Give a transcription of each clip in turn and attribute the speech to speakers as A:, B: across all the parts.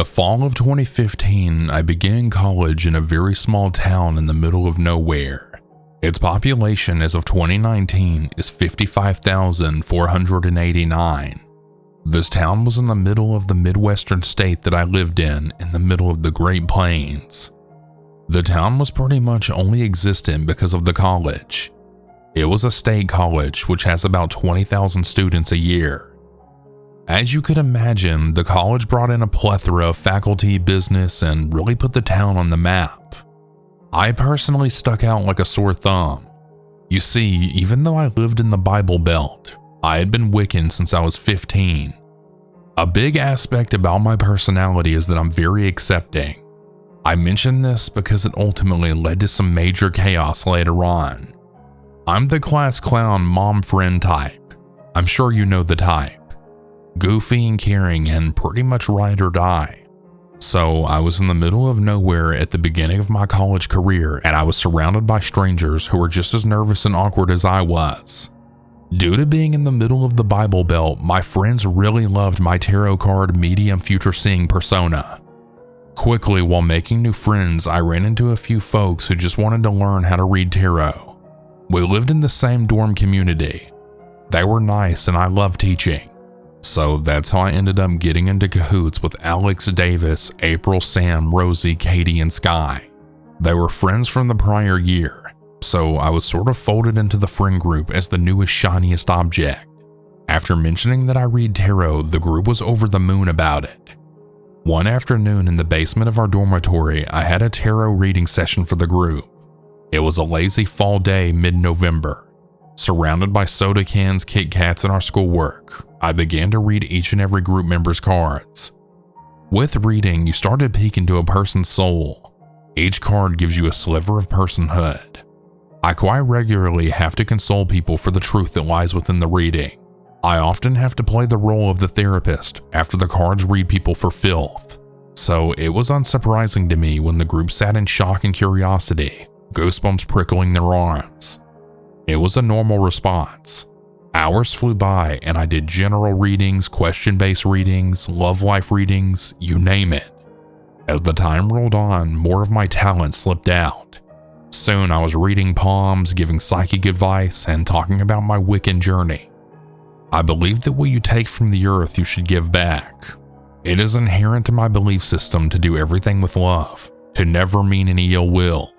A: the fall of 2015, I began college in a very small town in the middle of nowhere. Its population as of 2019 is 55,489. This town was in the middle of the Midwestern state that I lived in the middle of the Great Plains. The town was pretty much only existent because of the college. It was a state college which has about 20,000 students a year. As you could imagine, the college brought in a plethora of faculty, business, and really put the town on the map. I personally stuck out like a sore thumb. You see, even though I lived in the Bible Belt, I had been Wiccan since I was 15. A big aspect about my personality is that I'm very accepting. I mention this because it ultimately led to some major chaos later on. I'm the class clown mom friend type. I'm sure you know the type. Goofy and caring and pretty much ride or die. So I was in the middle of nowhere at the beginning of my college career, and I was surrounded by strangers who were just as nervous and awkward as I was. Due to being in the middle of the Bible Belt, my friends really loved my tarot card medium future seeing persona. Quickly, while making new friends, I ran into a few folks who just wanted to learn how to read tarot. We lived in the same dorm community. They were nice and I loved teaching. So that's how I ended up getting into cahoots with Alex, Davis, April, Sam, Rosie, Katie, and Sky. They were friends from the prior year, so I was sort of folded into the friend group as the newest shiniest object. After mentioning that I read tarot, the group was over the moon about it. One afternoon in the basement of our dormitory, I had a tarot reading session for the group. It was a lazy fall day mid-November. Surrounded by soda cans, Kit Kats, and our schoolwork, I began to read each and every group member's cards. With reading, you start to peek into a person's soul. Each card gives you a sliver of personhood. I quite regularly have to console people for the truth that lies within the reading. I often have to play the role of the therapist after the cards read people for filth. So it was unsurprising to me when the group sat in shock and curiosity, goosebumps prickling their arms. It was a normal response. Hours flew by and I did general readings, question-based readings, love life readings, you name it. As the time rolled on, more of my talent slipped out. Soon I was reading palms, giving psychic advice, and talking about my Wiccan journey. I believe that what you take from the earth you should give back. It is inherent to my belief system to do everything with love, to never mean any ill will.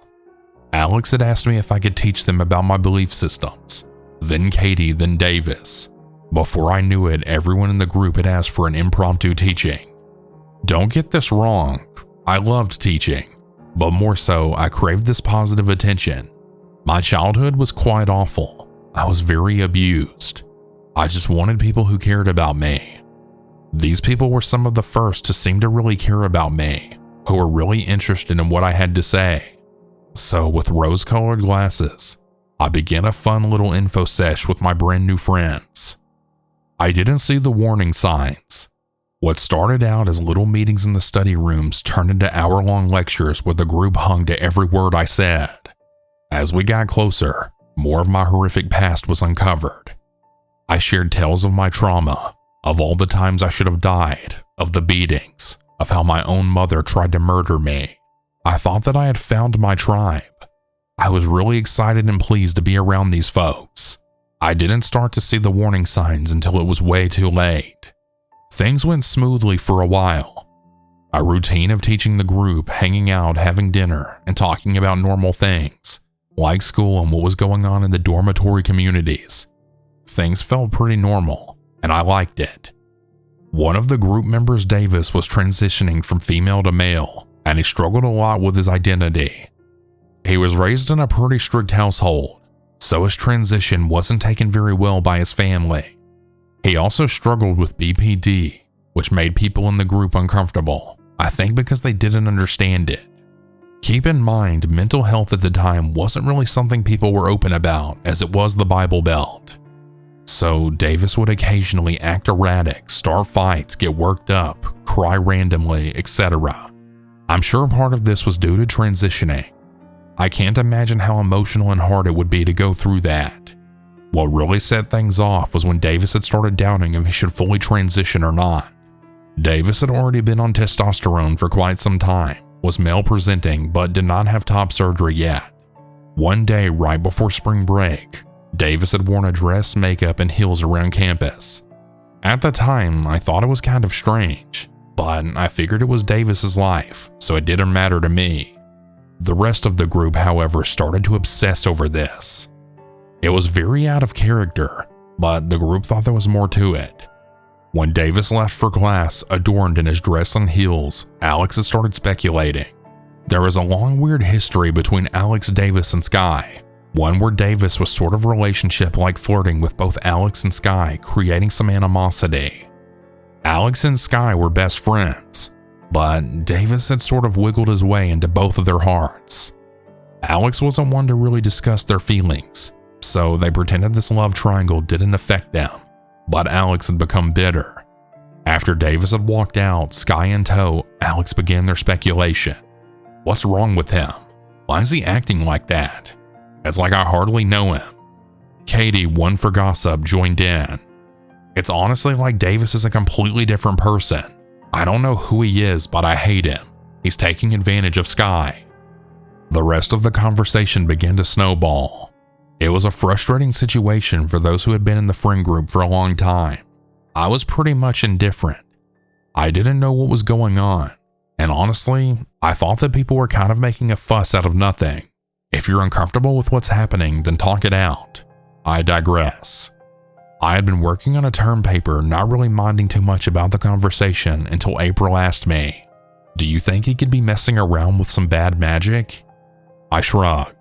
A: Alex had asked me if I could teach them about my belief systems, then Katie, then Davis. Before I knew it, everyone in the group had asked for an impromptu teaching. Don't get this wrong, I loved teaching, but more so, I craved this positive attention. My childhood was quite awful. I was very abused. I just wanted people who cared about me. These people were some of the first to seem to really care about me, who were really interested in what I had to say. So with rose-colored glasses, I began a fun little info sesh with my brand new friends. I didn't see the warning signs. What started out as little meetings in the study rooms turned into hour-long lectures where the group hung to every word I said. As we got closer, more of my horrific past was uncovered. I shared tales of my trauma, of all the times I should have died, of the beatings, of how my own mother tried to murder me. I thought that I had found my tribe. I was really excited and pleased to be around these folks. I didn't start to see the warning signs until it was way too late. Things went smoothly for a while. A routine of teaching the group, hanging out, having dinner, and talking about normal things, like school and what was going on in the dormitory communities. Things felt pretty normal, and I liked it. One of the group members, Davis, was transitioning from female to male, and he struggled a lot with his identity. He was raised in a pretty strict household, so his transition wasn't taken very well by his family. He also struggled with BPD, which made people in the group uncomfortable, I think because they didn't understand it. Keep in mind, mental health at the time wasn't really something people were open about, as it was the Bible Belt. So Davis would occasionally act erratic, start fights, get worked up, cry randomly, etc. I'm sure part of this was due to transitioning. I can't imagine how emotional and hard it would be to go through that. What really set things off was when Davis had started doubting if he should fully transition or not. Davis had already been on testosterone for quite some time, was male presenting, but did not have top surgery yet. One day right before spring break, Davis had worn a dress, makeup, and heels around campus. At the time, I thought it was kind of strange, but I figured it was Davis's life, so it didn't matter to me. The rest of the group, however, started to obsess over this. It was very out of character, but the group thought there was more to it. When Davis left for class, adorned in his dress and heels, Alex had started speculating. There was a long weird history between Alex, Davis, and Sky. One where Davis was sort of a relationship like flirting with both Alex and Sky, creating some animosity. Alex and Sky were best friends, but Davis had sort of wiggled his way into both of their hearts. Alex wasn't one to really discuss their feelings, so they pretended this love triangle didn't affect them, but Alex had become bitter. After Davis had walked out, Sky in tow, Alex began their speculation. What's wrong with him? Why is he acting like that? It's like I hardly know him. Katie, one for gossip, joined in. It's honestly like Davis is a completely different person. I don't know who he is, but I hate him. He's taking advantage of Sky. The rest of the conversation began to snowball. It was a frustrating situation for those who had been in the friend group for a long time. I was pretty much indifferent. I didn't know what was going on, and honestly, I thought that people were kind of making a fuss out of nothing. If you're uncomfortable with what's happening, then talk it out. I digress. I had been working on a term paper, not really minding too much about the conversation until April asked me, "Do you think he could be messing around with some bad magic?" I shrugged.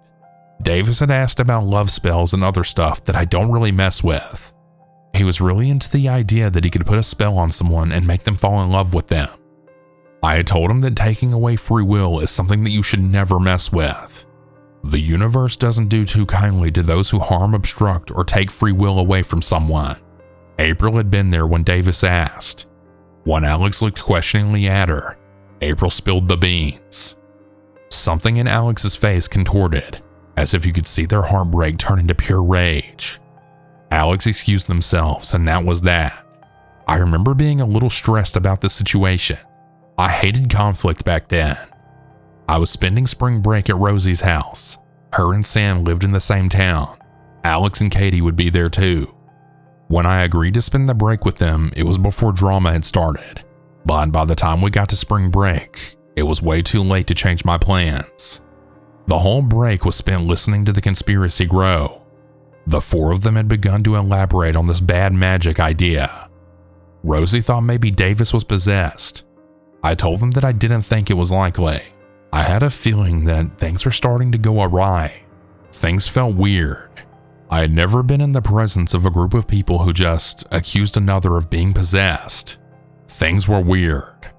A: Davis had asked about love spells and other stuff that I don't really mess with. He was really into the idea that he could put a spell on someone and make them fall in love with them. I had told him that taking away free will is something that you should never mess with. The universe doesn't do too kindly to those who harm, obstruct, or take free will away from someone. April had been there when Davis asked. When Alex looked questioningly at her, April spilled the beans. Something in Alex's face contorted, as if you could see their heartbreak turn into pure rage. Alex excused themselves, and that was that. I remember being a little stressed about this situation. I hated conflict back then. I was spending spring break at Rosie's house. Her and Sam lived in the same town. Alex and Katie would be there too. When I agreed to spend the break with them, it was before drama had started. But by the time we got to spring break, it was way too late to change my plans. The whole break was spent listening to the conspiracy grow. The four of them had begun to elaborate on this bad magic idea. Rosie thought maybe Davis was possessed. I told them that I didn't think it was likely. I had a feeling that things were starting to go awry. Things felt weird. I had never been in the presence of a group of people who just accused another of being possessed. Things were weird.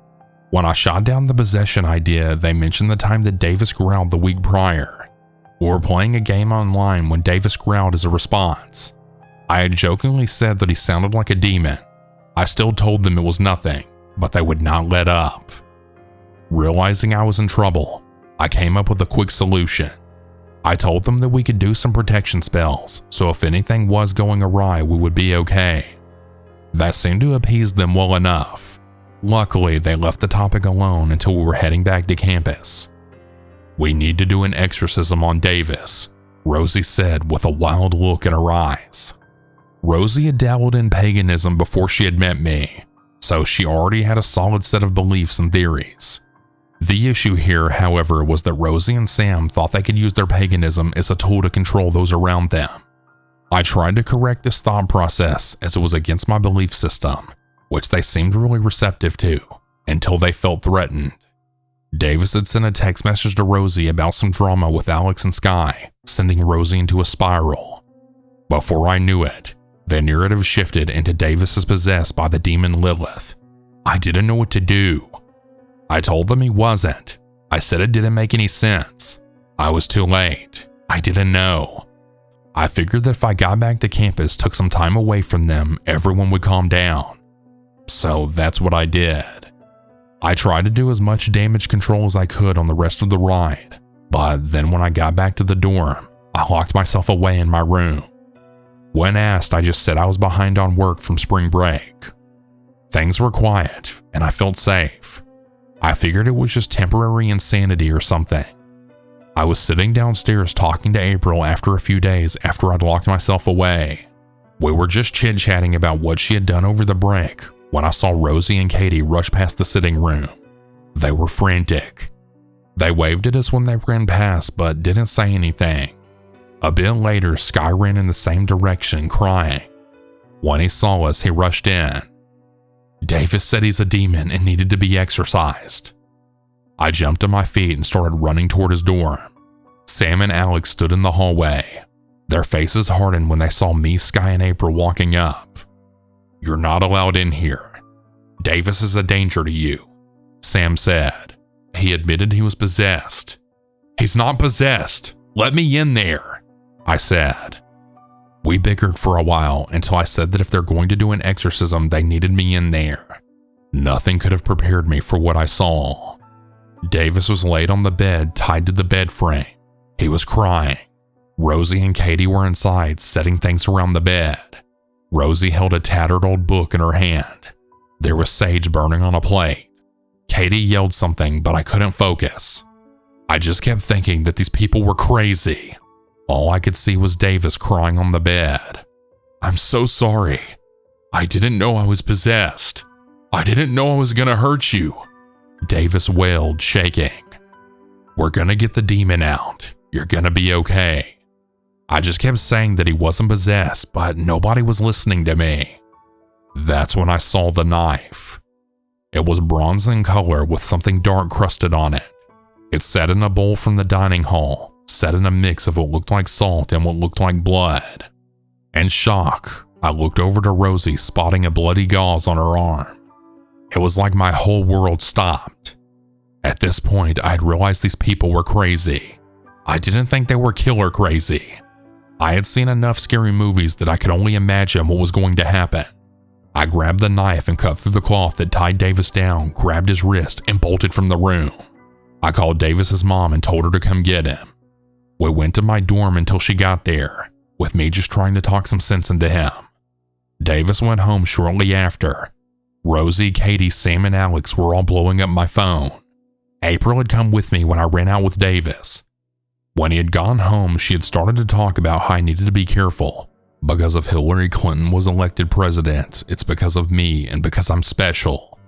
A: When I shot down the possession idea, they mentioned the time that Davis growled the week prior. We were playing a game online when Davis growled as a response. I had jokingly said that he sounded like a demon. I still told them it was nothing, but they would not let up. Realizing I was in trouble, I came up with a quick solution. I told them that we could do some protection spells, so if anything was going awry, we would be okay. That seemed to appease them well enough. Luckily, they left the topic alone until we were heading back to campus. "We need to do an exorcism on Davis," Rosie said with a wild look in her eyes. Rosie had dabbled in paganism before she had met me, so she already had a solid set of beliefs and theories. The issue here, however, was that Rosie and Sam thought they could use their paganism as a tool to control those around them. I tried to correct this thought process as it was against my belief system, which they seemed really receptive to, until they felt threatened. Davis had sent a text message to Rosie about some drama with Alex and Sky, sending Rosie into a spiral. Before I knew it, the narrative shifted into Davis is possessed by the demon Lilith. I didn't know what to do. I told them he wasn't. I said it didn't make any sense. I was too late. I didn't know. I figured that if I got back to campus, took some time away from them, everyone would calm down. So that's what I did. I tried to do as much damage control as I could on the rest of the ride, but then when I got back to the dorm, I locked myself away in my room. When asked, I just said I was behind on work from spring break. Things were quiet, and I felt safe. I figured it was just temporary insanity or something. I was sitting downstairs talking to April after a few days after I'd locked myself away. We were just chit-chatting about what she had done over the break when I saw Rosie and Katie rush past the sitting room. They were frantic. They waved at us when they ran past but didn't say anything. A bit later, Sky ran in the same direction, crying. When he saw us, he rushed in. Davis said he's a demon and needed to be exorcised. I jumped to my feet and started running toward his dorm. Sam and Alex stood in the hallway. Their faces hardened when they saw me, Sky, and April walking up. You're not allowed in here. Davis is a danger to you, Sam said. He admitted he was possessed. He's not possessed. Let me in there, I said. We bickered for a while until I said that if they're going to do an exorcism, they needed me in there. Nothing could have prepared me for what I saw. Davis was laid on the bed, tied to the bed frame. He was crying. Rosie and Katie were inside, setting things around the bed. Rosie held a tattered old book in her hand. There was sage burning on a plate. Katie yelled something, but I couldn't focus. I just kept thinking that these people were crazy. All I could see was Davis crying on the bed. I'm so sorry. I didn't know I was possessed. I didn't know I was gonna hurt you, Davis wailed, shaking. We're gonna get the demon out. You're gonna be okay. I just kept saying that he wasn't possessed, but nobody was listening to me. That's when I saw the knife. It was bronze in color with something dark crusted on it. It sat in a bowl from the dining hall, set in a mix of what looked like salt and what looked like blood. In shock, I looked over to Rosie, spotting a bloody gauze on her arm. It was like my whole world stopped. At this point, I had realized these people were crazy. I didn't think they were killer crazy. I had seen enough scary movies that I could only imagine what was going to happen. I grabbed the knife and cut through the cloth that tied Davis down, grabbed his wrist, and bolted from the room. I called Davis's mom and told her to come get him. We went to my dorm until she got there, with me just trying to talk some sense into him. Davis went home shortly after. Rosie, Katie, Sam, and Alex were all blowing up my phone. April had come with me when I ran out with Davis. When he had gone home, she had started to talk about how I needed to be careful. Because if Hillary Clinton was elected president, it's because of me and because I'm special.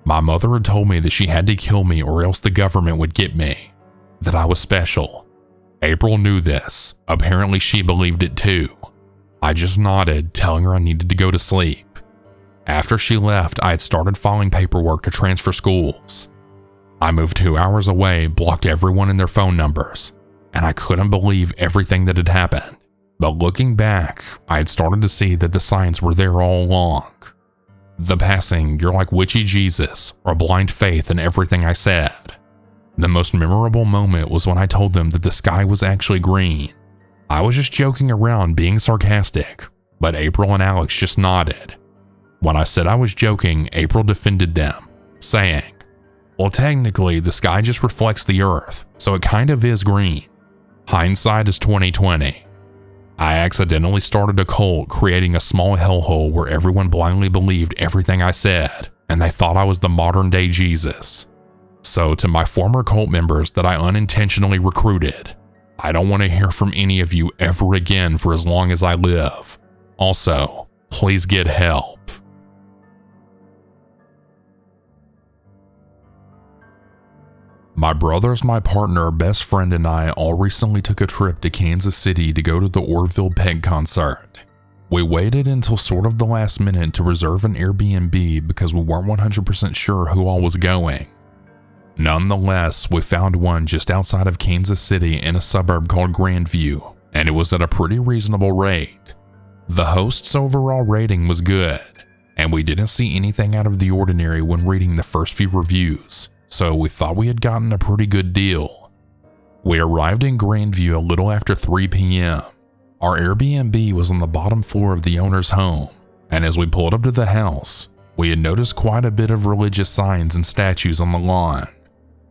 A: My mother had told me that she had to kill me or else the government would get me, that I was special. April knew this. Apparently she believed it too. I just nodded, telling her I needed to go to sleep. After she left, I had started filing paperwork to transfer schools. I moved 2 hours away, blocked everyone and their phone numbers, and I couldn't believe everything that had happened. But looking back, I had started to see that the signs were there all along. The passing, "You're like witchy Jesus," or blind faith in everything I said. The most memorable moment was when I told them that the sky was actually green. I was just joking around, being sarcastic, but April and Alex just nodded. When I said I was joking, April defended them, saying, "Well, technically, the sky just reflects the earth, so it kind of is green. Hindsight is 20/20. I accidentally started a cult, creating a small hellhole where everyone blindly believed everything I said, and they thought I was the modern-day Jesus. So to my former cult members that I unintentionally recruited, I don't want to hear from any of you ever again for as long as I live. Also, please get help." My brothers, my partner, best friend, and I all recently took a trip to Kansas City to go to the Orville Peg concert. We waited until sort of the last minute to reserve an Airbnb because we weren't 100% sure who all was going. Nonetheless, we found one just outside of Kansas City in a suburb called Grandview, and it was at a pretty reasonable rate. The host's overall rating was good, and we didn't see anything out of the ordinary when reading the first few reviews, so we thought we had gotten a pretty good deal. We arrived in Grandview a little after 3 p.m. Our Airbnb was on the bottom floor of the owner's home, and as we pulled up to the house, we had noticed quite a bit of religious signs and statues on the lawn.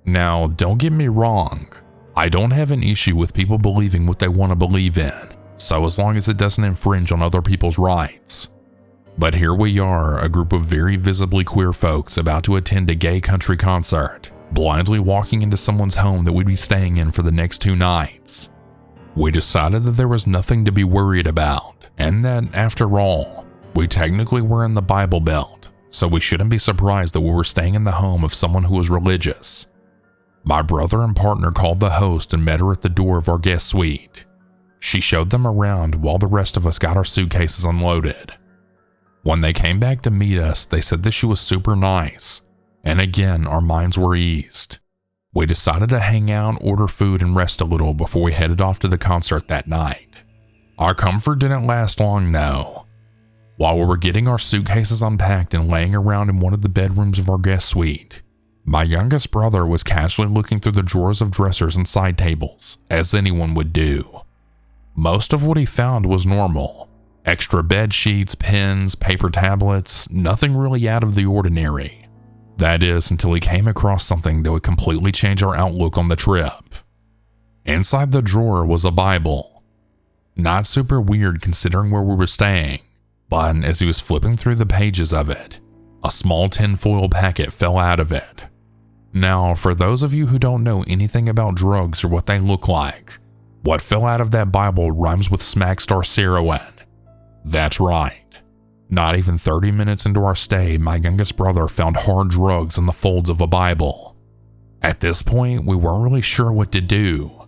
A: Now, don't get me wrong, I don't have an issue with people believing what they want to believe in, so as long as it doesn't infringe on other people's rights. But here we are, a group of very visibly queer folks about to attend a gay country concert, blindly walking into someone's home that we'd be staying in for the next 2 nights. We decided that there was nothing to be worried about, and that, after all, we technically were in the Bible Belt, so we shouldn't be surprised that we were staying in the home of someone who was religious. My brother and partner called the host and met her at the door of our guest suite. She showed them around while the rest of us got our suitcases unloaded. When they came back to meet us, they said that she was super nice, and again, our minds were eased. We decided to hang out, order food, and rest a little before we headed off to the concert that night. Our comfort didn't last long though. While we were getting our suitcases unpacked and laying around in one of the bedrooms of our guest suite, my youngest brother was casually looking through the drawers of dressers and side tables, as anyone would do. Most of what he found was normal. Extra bed sheets, pens, paper tablets, nothing really out of the ordinary. That is, until he came across something that would completely change our outlook on the trip. Inside the drawer was a Bible. Not super weird considering where we were staying, but as he was flipping through the pages of it, a small tinfoil packet fell out of it. Now, for those of you who don't know anything about drugs or what they look like, what fell out of that Bible rhymes with Smackstar Ceroin. That's right. Not even 30 minutes into our stay, my youngest brother found hard drugs in the folds of a Bible. At this point, we weren't really sure what to do.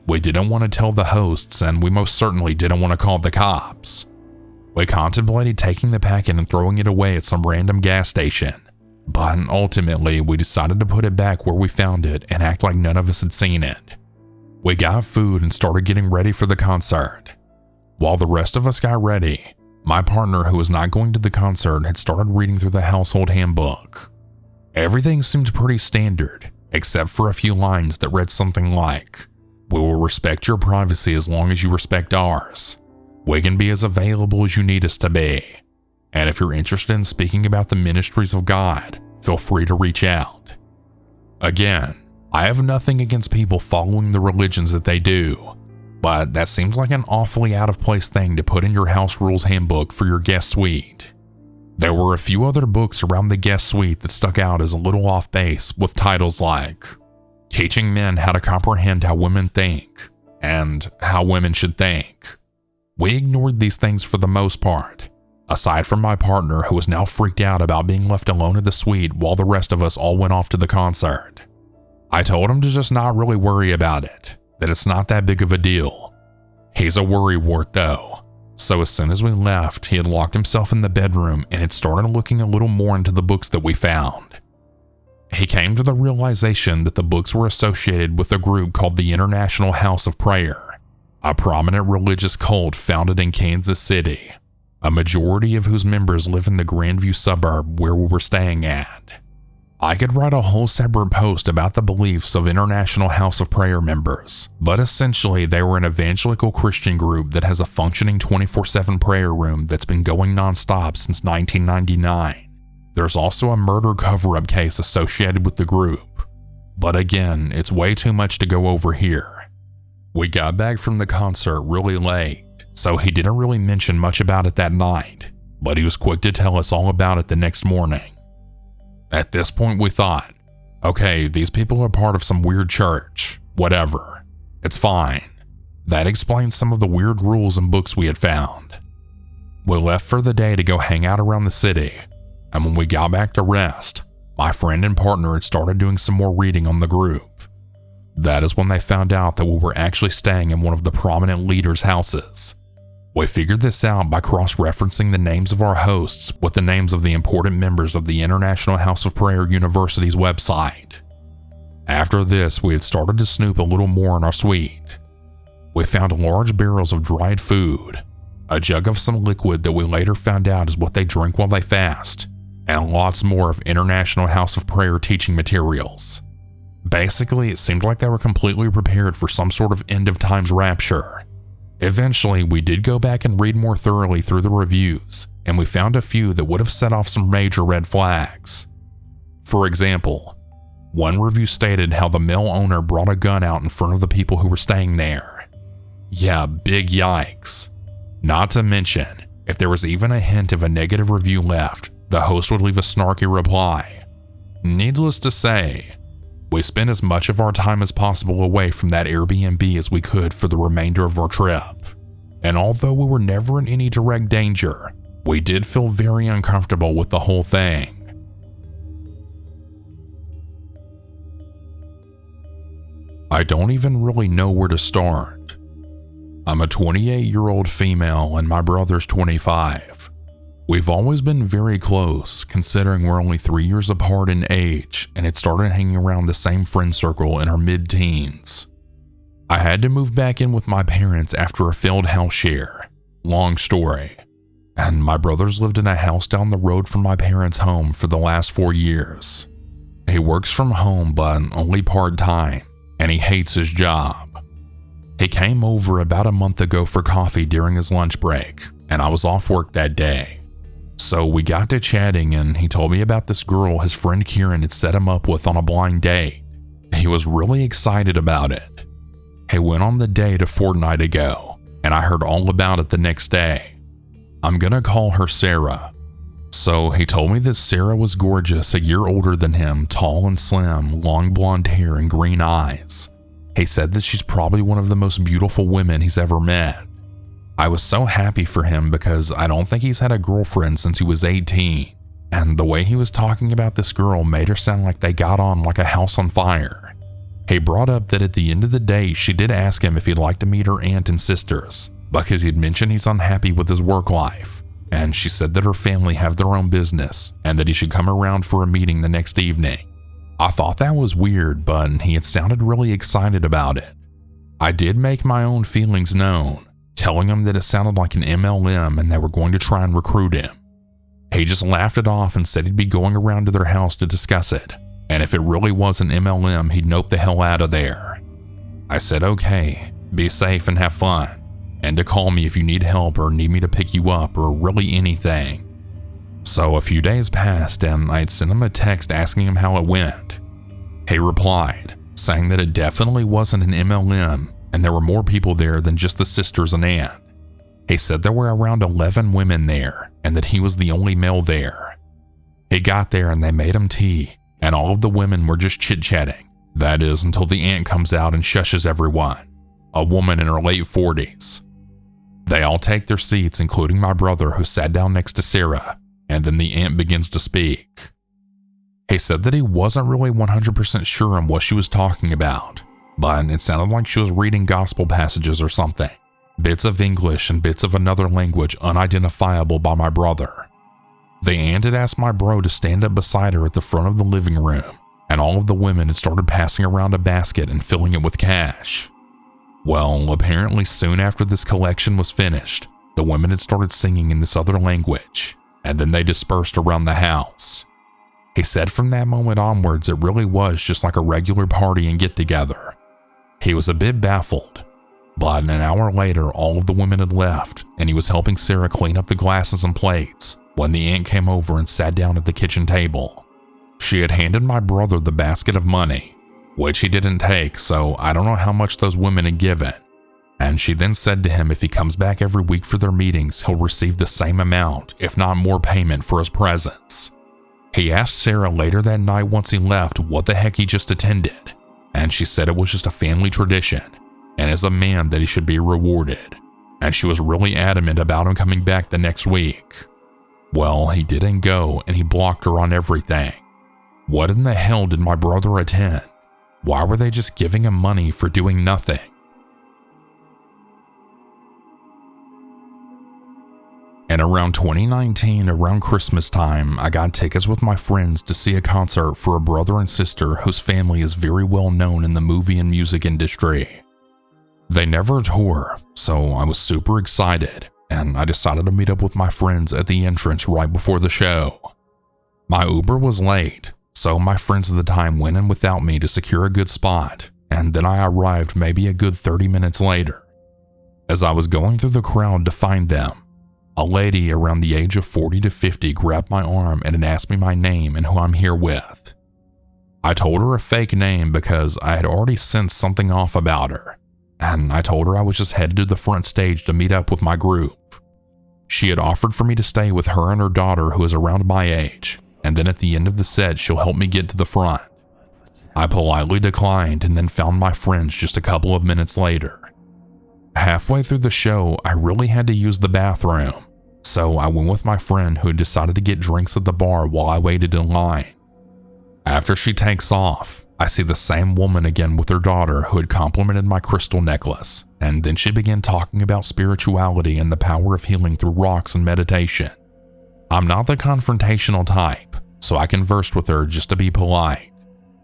A: We didn't want to tell the hosts, and we most certainly didn't want to call the cops. We contemplated taking the packet and throwing it away at some random gas station, but ultimately we decided to put it back where we found it and act like none of us had seen it. We got food and started getting ready for the concert. While the rest of us got ready, my partner, who was not going to the concert, had started reading through the household handbook. Everything seemed pretty standard, except for a few lines that read something like, "We will respect your privacy as long as you respect ours. We can be as available as you need us to be. And if you're interested in speaking about the ministries of God, feel free to reach out." Again, I have nothing against people following the religions that they do, but that seems like an awfully out of place thing to put in your house rules handbook for your guest suite. There were a few other books around the guest suite that stuck out as a little off base, with titles like Teaching Men How to Comprehend How Women Think and How Women Should Think. We ignored these things for the most part, aside from my partner, who was now freaked out about being left alone at the suite while the rest of us all went off to the concert. I told him to just not really worry about it, that it's not that big of a deal. He's a worrywart though, so as soon as we left, he had locked himself in the bedroom and had started looking a little more into the books that we found. He came to the realization that the books were associated with a group called the International House of Prayer, a prominent religious cult founded in Kansas City, a majority of whose members live in the Grandview suburb where we were staying at. I could write a whole separate post about the beliefs of International House of Prayer members, but essentially they were an evangelical Christian group that has a functioning 24/7 prayer room that's been going nonstop since 1999. There's also a murder cover-up case associated with the group, but again, it's way too much to go over here. We got back from the concert really late, so he didn't really mention much about it that night, but he was quick to tell us all about it the next morning. At this point we thought, okay, these people are part of some weird church, whatever, it's fine. That explains some of the weird rules and books we had found. We left for the day to go hang out around the city, and when we got back to rest, my friend and partner had started doing some more reading on the group. That is when they found out that we were actually staying in one of the prominent leaders' houses. We figured this out by cross-referencing the names of our hosts with the names of the important members of the International House of Prayer University's website. After this, we had started to snoop a little more in our suite. We found large barrels of dried food, a jug of some liquid that we later found out is what they drink while they fast, and lots more of International House of Prayer teaching materials. Basically, it seemed like they were completely prepared for some sort of end-of-times rapture. Eventually, we did go back and read more thoroughly through the reviews, and we found a few that would have set off some major red flags. For example, one review stated how the male owner brought a gun out in front of the people who were staying there. Yeah, big yikes. Not to mention, If there was even a hint of a negative review left, the host would leave a snarky reply. Needless to say, we spent as much of our time as possible away from that Airbnb as we could for the remainder of our trip. And although we were never in any direct danger, we did feel very uncomfortable with the whole thing. I don't even really know where to start. I'm a 28-year-old female and my brother's 25. We've always been very close, considering we're only 3 years apart in age, and had started hanging around the same friend circle in our mid-teens. I had to move back in with my parents after a failed house share. Long story. And my brother's lived in a house down the road from my parents' home for the last 4 years. He works from home, but only part-time, and he hates his job. He came over about a month ago for coffee during his lunch break, and I was off work that day. So we got to chatting and he told me about this girl his friend Kieran had set him up with on a blind date. He was really excited about it. He went on the date a fortnight ago, and I heard all about it the next day. I'm gonna call her Sarah. So he told me that Sarah was gorgeous, a year older than him, tall and slim, long blonde hair and green eyes. He said that she's probably one of the most beautiful women he's ever met. I was so happy for him because I don't think he's had a girlfriend since he was 18, and the way he was talking about this girl made her sound like they got on like a house on fire. He brought up that at the end of the day she did ask him if he'd like to meet her aunt and sisters, because he'd mentioned he's unhappy with his work life, and she said that her family have their own business and that he should come around for a meeting the next evening. I thought that was weird, but he had sounded really excited about it. I did make my own feelings known, telling him that it sounded like an MLM and they were going to try and recruit him. He just laughed it off and said he'd be going around to their house to discuss it, and if it really was an MLM, he'd nope the hell out of there. I said okay, be safe and have fun, and to call me if you need help or need me to pick you up or really anything. So a few days passed and I had sent him a text asking him how it went. He replied, saying that it definitely wasn't an MLM and there were more people there than just the sisters and aunt. He said there were around 11 women there and that he was the only male there. He got there and they made him tea, and all of the women were just chit-chatting. That is, until the aunt comes out and shushes everyone, a woman in her late 40s. They all take their seats, including my brother, who sat down next to Sarah, and then the aunt begins to speak. He said that he wasn't really 100% sure on what she was talking about, but it sounded like she was reading gospel passages or something, bits of English and bits of another language unidentifiable by my brother. The aunt had asked my bro to stand up beside her at the front of the living room, and all of the women had started passing around a basket and filling it with cash. Well, apparently soon after this collection was finished, the women had started singing in this other language, and then they dispersed around the house. He said from that moment onwards it really was just like a regular party and get-together. He was a bit baffled, but an hour later all of the women had left and he was helping Sarah clean up the glasses and plates when the aunt came over and sat down at the kitchen table. She had handed my brother the basket of money, which he didn't take, so I don't know how much those women had given. And she then said to him if he comes back every week for their meetings, he'll receive the same amount, if not more payment for his presence. He asked Sarah later that night once he left what the heck he just attended, and she said it was just a family tradition, and as a man that he should be rewarded, and she was really adamant about him coming back the next week. Well, he didn't go and he blocked her on everything. What in the hell did my brother attend? Why were they just giving him money for doing nothing? And around 2019, around Christmas time, I got tickets with my friends to see a concert for a brother and sister whose family is very well known in the movie and music industry. They never tour, so I was super excited, and I decided to meet up with my friends at the entrance right before the show. My Uber was late, so my friends at the time went in without me to secure a good spot, and then I arrived maybe a good 30 minutes later. As I was going through the crowd to find them, a lady around the age of 40 to 50 grabbed my arm and had asked me my name and who I'm here with. I told her a fake name because I had already sensed something off about her, and I told her I was just headed to the front stage to meet up with my group. she had offered for me to stay with her and her daughter, who is around my age, and then at the end of the set she'll help me get to the front. I politely declined and then found my friends just a couple of minutes later. Halfway through the show, I really had to use the bathroom, so I went with my friend who had decided to get drinks at the bar while I waited in line. After she takes off, I see the same woman again with her daughter who had complimented my crystal necklace, and then she began talking about spirituality and the power of healing through rocks and meditation. I'm not the confrontational type, so I conversed with her just to be polite.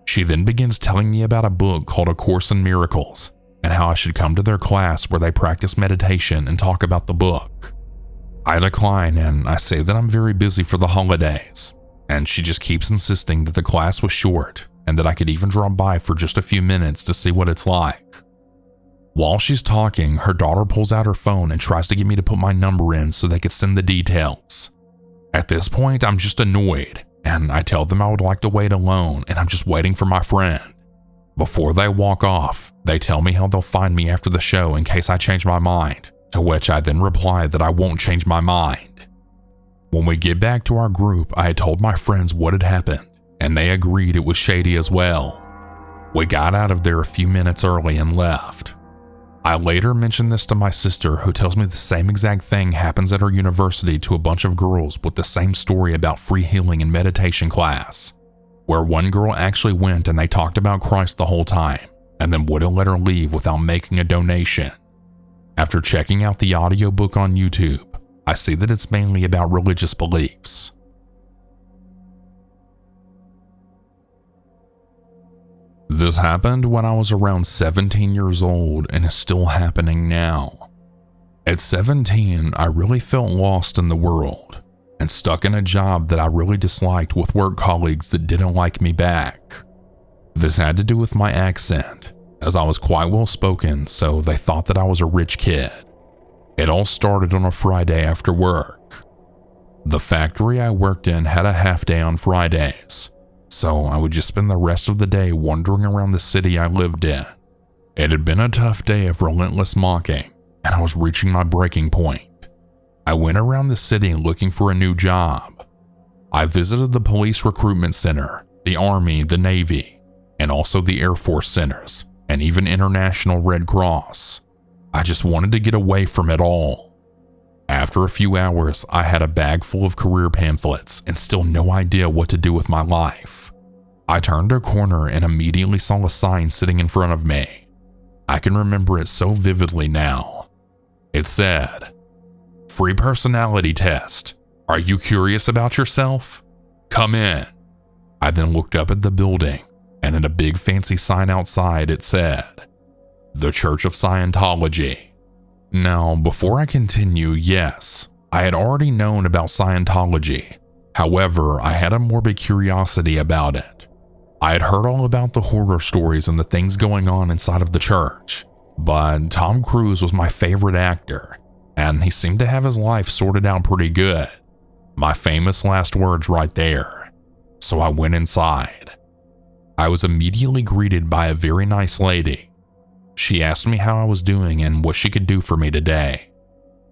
A: She then begins telling me about a book called A Course in Miracles, and how I should come to their class where they practice meditation and talk about the book. I decline and I say that I'm very busy for the holidays, and she just keeps insisting that the class was short and that I could even drop by for just a few minutes to see what it's like. While she's talking, her daughter pulls out her phone and tries to get me to put my number in so they could send the details. At this point, I'm just annoyed, and I tell them I would like to wait alone and I'm just waiting for my friend. Before they walk off, they tell me how they'll find me after the show in case I change my mind, to which I then reply that I won't change my mind. When we get back to our group, I had told my friends what had happened, and they agreed it was shady as well. We got out of there a few minutes early and left. I later mentioned this to my sister, who tells me the same exact thing happens at her university to a bunch of girls with the same story about free healing and meditation class, where one girl actually went and they talked about Christ the whole time, and then wouldn't let her leave without making a donation. After checking out the audiobook on YouTube, I see that it's mainly about religious beliefs. This happened when I was around 17 years old and is still happening now. At 17, I really felt lost in the world and stuck in a job that I really disliked with work colleagues that didn't like me back. This had to do with my accent, as I was quite well spoken, so they thought that I was a rich kid. It all started on a Friday after work. The factory I worked in had a half day on Fridays, so I would just spend the rest of the day wandering around the city I lived in. It had been a tough day of relentless mocking, and I was reaching my breaking point. I went around the city looking for a new job. I visited the police recruitment center, the Army, the Navy, and also the Air Force centers, and even International Red Cross. I just wanted to get away from it all. After a few hours, I had a bag full of career pamphlets and still no idea what to do with my life. I turned a corner and immediately saw a sign sitting in front of me. I can remember it so vividly now. It said, "Free personality test. Are you curious about yourself? Come in." I then looked up at the building, and in a big fancy sign outside it said, "The Church of Scientology." Now, before I continue, yes, I had already known about Scientology. However, I had a morbid curiosity about it. I had heard all about the horror stories and the things going on inside of the church, but Tom Cruise was my favorite actor, and he seemed to have his life sorted out pretty good. My famous last words right there. So I went inside. I was immediately greeted by a very nice lady. She asked me how I was doing and what she could do for me today.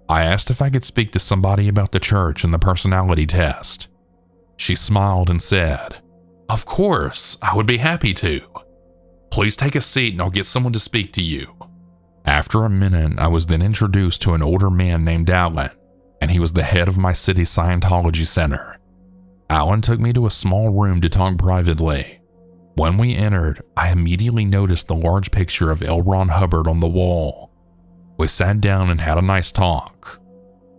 A: I asked if I could speak to somebody about the church and the personality test. She smiled and said, "Of course, I would be happy to. Please take a seat and I'll get someone to speak to you." After a minute, I was then introduced to an older man named Alan, and he was the head of my city's Scientology center. Alan took me to a small room to talk privately. When we entered, I immediately noticed the large picture of L. Ron Hubbard on the wall. We sat down and had a nice talk.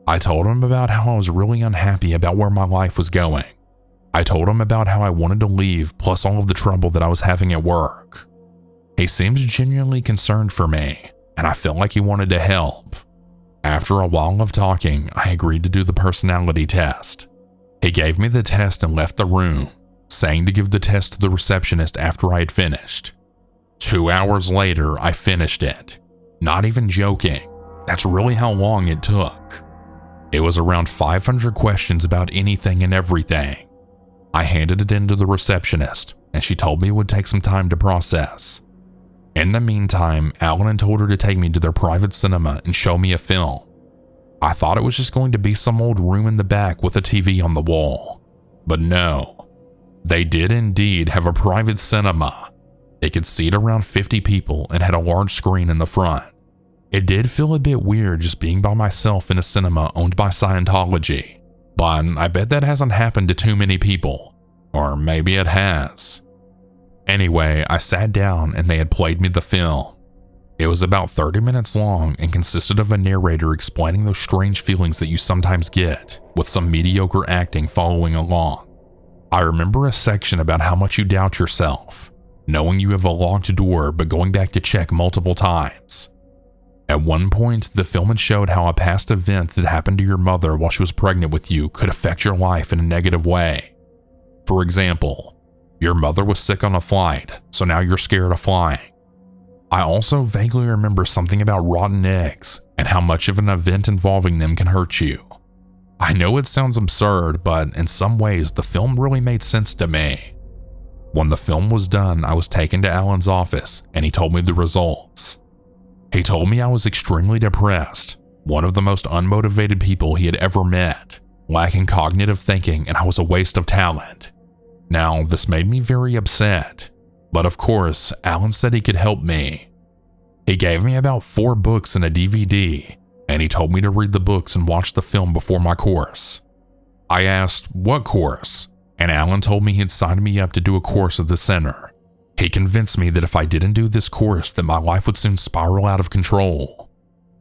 A: I told him about how I was really unhappy about where my life was going. I told him about how I wanted to leave, plus all of the trouble that I was having at work. He seemed genuinely concerned for me, and I felt like he wanted to help. After a while of talking, I agreed to do the personality test. He gave me the test and left the room, saying to give the test to the receptionist after I had finished. 2 hours later, I finished it. Not even joking. That's really how long it took. It was around 500 questions about anything and everything. I handed it in to the receptionist, and she told me it would take some time to process. In the meantime, Alan told her to take me to their private cinema and show me a film. I thought it was just going to be some old room in the back with a TV on the wall. But no, they did indeed have a private cinema. It could seat around 50 people and had a large screen in the front. It did feel a bit weird just being by myself in a cinema owned by Scientology, but I bet that hasn't happened to too many people. Or maybe it has. Anyway, I sat down and they had played me the film. It was about 30 minutes long and consisted of a narrator explaining those strange feelings that you sometimes get, with some mediocre acting following along. I remember a section about how much you doubt yourself, knowing you have a locked door but going back to check multiple times. At one point, the film had showed how a past event that happened to your mother while she was pregnant with you could affect your life in a negative way. For example, your mother was sick on a flight, so now you're scared of flying. I also vaguely remember something about rotten eggs and how much of an event involving them can hurt you. I know it sounds absurd, but in some ways the film really made sense to me. When the film was done, I was taken to Alan's office and he told me the results. He told me I was extremely depressed, one of the most unmotivated people he had ever met, lacking cognitive thinking, and I was a waste of talent. Now, this made me very upset, but of course, Alan said he could help me. He gave me about 4 books and a DVD, and he told me to read the books and watch the film before my course. I asked, what course? And Alan told me he'd signed me up to do a course at the center. He convinced me that if I didn't do this course, that my life would soon spiral out of control.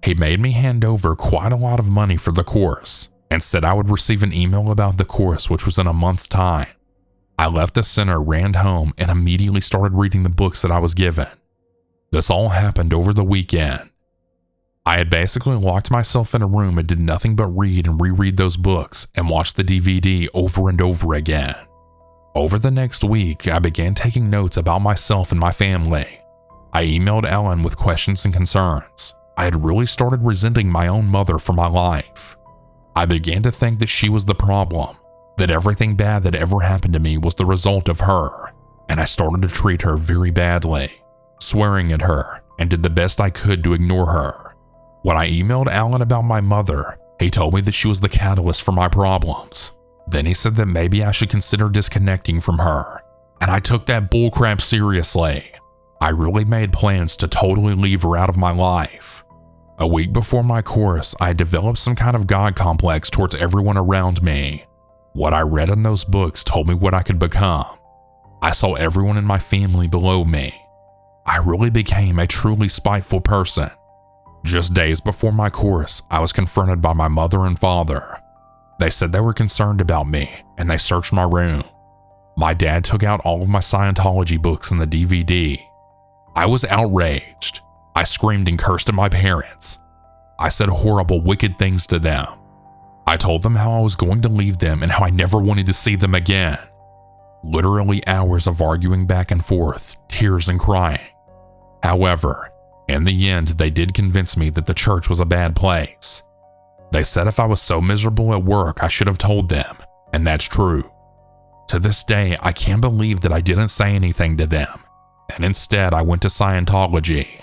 A: He made me hand over quite a lot of money for the course, and said I would receive an email about the course, which was in a month's time. I left the center, ran home, and immediately started reading the books that I was given. This all happened over the weekend. I had basically locked myself in a room and did nothing but read and reread those books and watch the DVD over and over again. Over the next week, I began taking notes about myself and my family. I emailed Ellen with questions and concerns. I had really started resenting my own mother for my life. I began to think that she was the problem, that everything bad that ever happened to me was the result of her, and I started to treat her very badly, swearing at her, and did the best I could to ignore her. When I emailed Alan about my mother, he told me that she was the catalyst for my problems. Then he said that maybe I should consider disconnecting from her, and I took that bullcrap seriously. I really made plans to totally leave her out of my life. A week before my course, I had developed some kind of God complex towards everyone around me. What I read in those books told me what I could become. I saw everyone in my family below me. I really became a truly spiteful person. Just days before my course, I was confronted by my mother and father. They said they were concerned about me, and they searched my room. My dad took out all of my Scientology books and the DVD. I was outraged. I screamed and cursed at my parents. I said horrible, wicked things to them. I told them how I was going to leave them and how I never wanted to see them again. Literally hours of arguing back and forth, tears and crying. However, in the end, they did convince me that the church was a bad place. They said if I was so miserable at work, I should have told them, and that's true. To this day, I can't believe that I didn't say anything to them, and instead I went to Scientology.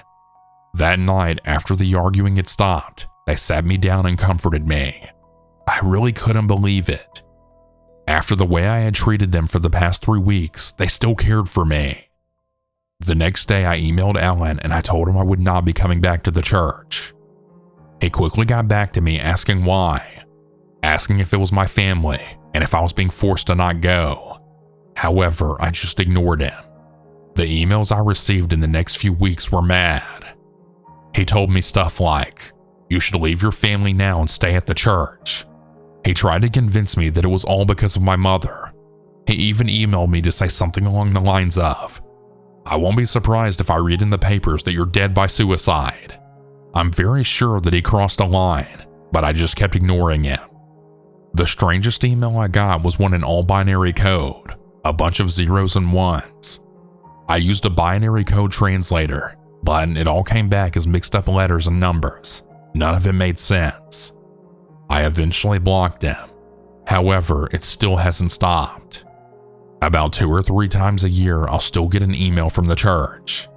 A: That night, after the arguing had stopped, they sat me down and comforted me. I really couldn't believe it. After the way I had treated them for the past 3 weeks, they still cared for me. The next day, I emailed Alan and I told him I would not be coming back to the church. He quickly got back to me asking why, asking if it was my family and if I was being forced to not go. However, I just ignored him. The emails I received in the next few weeks were mad. He told me stuff like, "You should leave your family now and stay at the church." He tried to convince me that it was all because of my mother. He even emailed me to say something along the lines of, "I won't be surprised if I read in the papers that you're dead by suicide." I'm very sure that he crossed a line, but I just kept ignoring him. The strangest email I got was one in all binary code, a bunch of zeros and ones. I used a binary code translator, but it all came back as mixed up letters and numbers. None of it made sense. I eventually blocked him. However, it still hasn't stopped. About 2 or 3 times a year, I'll still get an email from the church.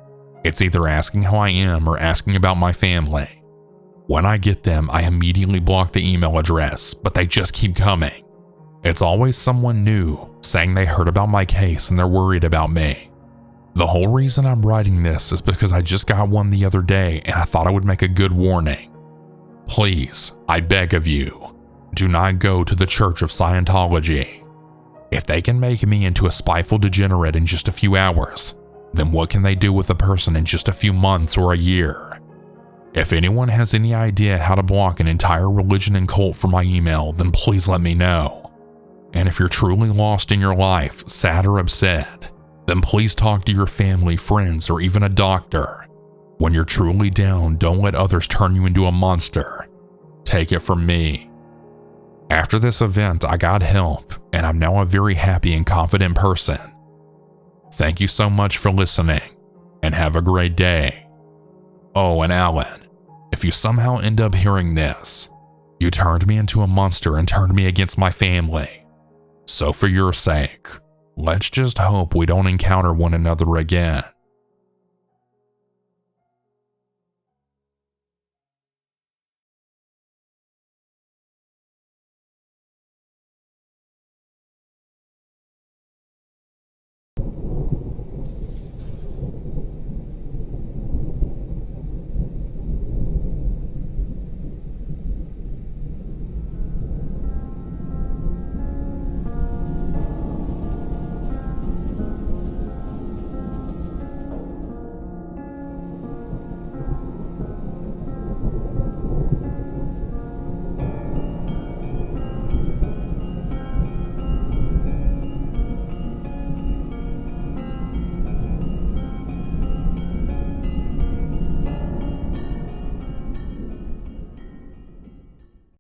A: It's either asking how I am or asking about my family. When I get them, I immediately block the email address, but they just keep coming. It's always someone new saying they heard about my case and they're worried about me. The whole reason I'm writing this is because I just got one the other day and I thought I would make a good warning. Please, I beg of you, do not go to the Church of Scientology. If they can make me into a spiteful degenerate in just a few hours, then what can they do with a person in just a few months or a year? If anyone has any idea how to block an entire religion and cult from my email, then please let me know. And if you're truly lost in your life, sad or upset, then please talk to your family, friends, or even a doctor. When you're truly down, don't let others turn you into a monster. Take it from me. After this event, I got help, and I'm now a very happy and confident person. Thank you so much for listening, and have a great day. Oh, and Alan, if you somehow end up hearing this, you turned me into a monster and turned me against my family. So for your sake, let's just hope we don't encounter one another again.